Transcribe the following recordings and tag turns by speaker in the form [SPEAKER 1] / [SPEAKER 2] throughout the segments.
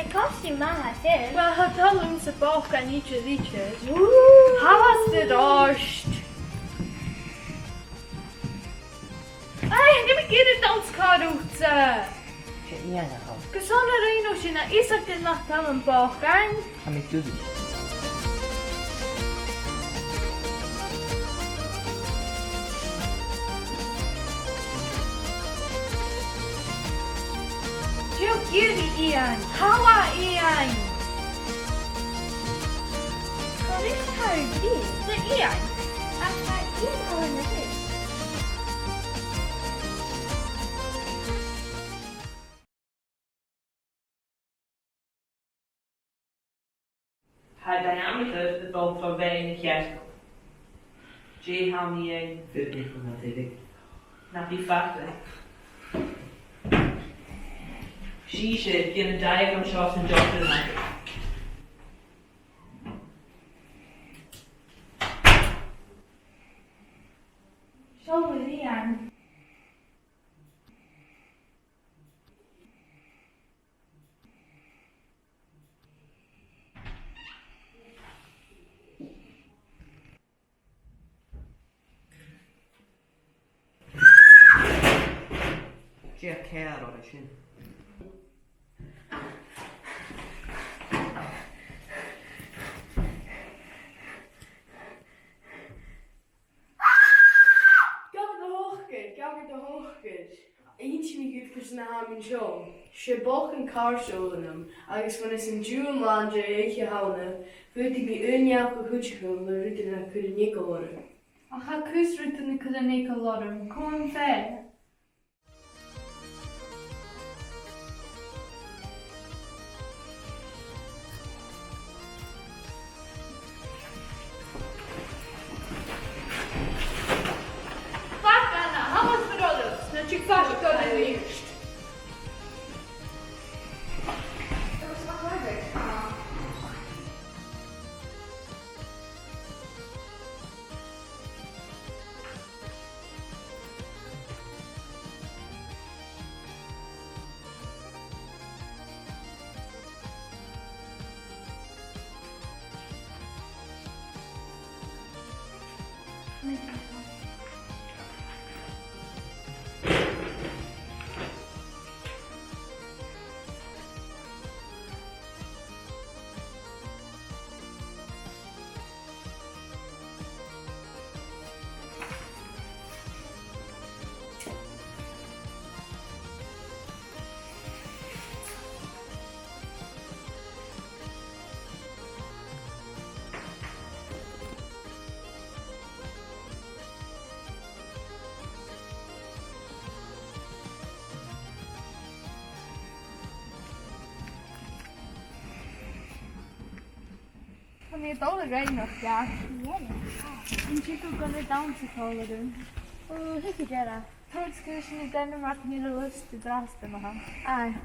[SPEAKER 1] kości ma się.
[SPEAKER 2] Wel, hadolyn sa bach gan idzie liches. Havas dy dość. Ej, nie mi gyrru dans karutce.
[SPEAKER 3] Ia na hal.
[SPEAKER 2] Gysona reino sy'n na isak dyn nach tam yn bach gan.
[SPEAKER 3] A mi dudu.
[SPEAKER 2] Jiw gyrru ian. Hawa ian.
[SPEAKER 1] Kolis hardi.
[SPEAKER 2] Dy ian.
[SPEAKER 1] Akka ian hawin na rin.
[SPEAKER 4] Haar diameter is al voor weinig jaar. J haal niet in.
[SPEAKER 3] Fit me van dat ik.
[SPEAKER 4] Naar die vachten. She should get a diagram shot and jump in like it.
[SPEAKER 2] Zo is ian.
[SPEAKER 3] Gia cer o'r eisiau.
[SPEAKER 5] Gafir de hochgyd. Eintje mi gyd cys na ham yn siom. Se boch yn carsol yn ym, agos fan ys yn diwn landje eich hawne, fydd i bi unjaw go hwtchgwm le rydyn na cwyd nico oren.
[SPEAKER 2] Ach, ha cwys rydyn ni cwyd yn eich o lorym. Come on, fair. Значит, ваш кто на лишь. Wanneer het alle rijden nog, ja. En je kunt gewoon het down te vallen doen.
[SPEAKER 1] Oh, hiki jara.
[SPEAKER 2] Trots kun je niet dan maar niet de lust te drasten maken.
[SPEAKER 1] Ai.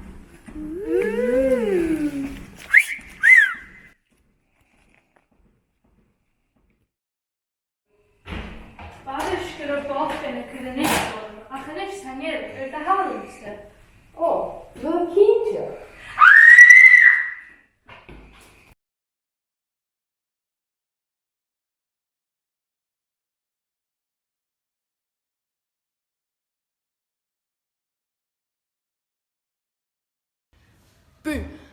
[SPEAKER 2] Waar is er op af en ik kan er niet worden. Ach, en is het niet, de haalste.
[SPEAKER 5] Oh, wel kindje. Bu.